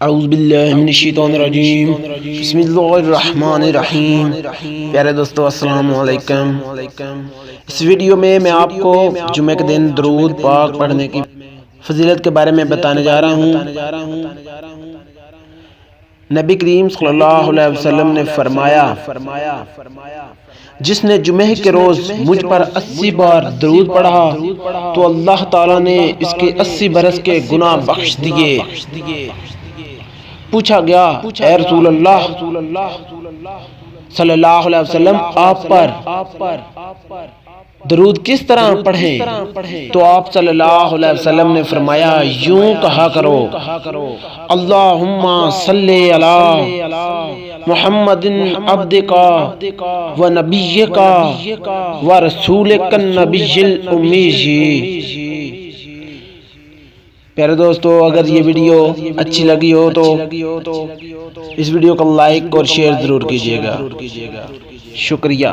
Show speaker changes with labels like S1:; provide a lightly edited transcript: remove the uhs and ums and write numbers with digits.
S1: اعوذ باللہ من الشیطان الرجیم بسم اللہ الرحمن الرحیم۔ پیارے دوستو السلام علیکم۔ اس ویڈیو میں آپ کو جمعہ کے دن درود پاک پڑھنے کی فضیلت کے بارے میں بتانے جا رہا ہوں۔ نبی کریم صلی اللہ علیہ وسلم نے فرمایا، جس نے جمعہ کے روز مجھ پر 80 بار درود پڑھا تو اللہ تعالیٰ نے اس کے 80 برس کے گناہ بخش دیے۔ پوچھا گیا، اے رسول اللہ صلی اللہ علیہ وسلم، آپ پر درود کس طرح پڑھیں؟ تو آپ صلی اللہ علیہ وسلم نے فرمایا، یوں کہا کرو، اللہم صلی علی محمد عبدک و نبیک و رسولک النبی الامی۔ پیارے دوستو، اگر یہ ویڈیو اچھی لگی ہو تو اس ویڈیو کو لائک اور شیئر ضرور کیجیے گا۔ شکریہ۔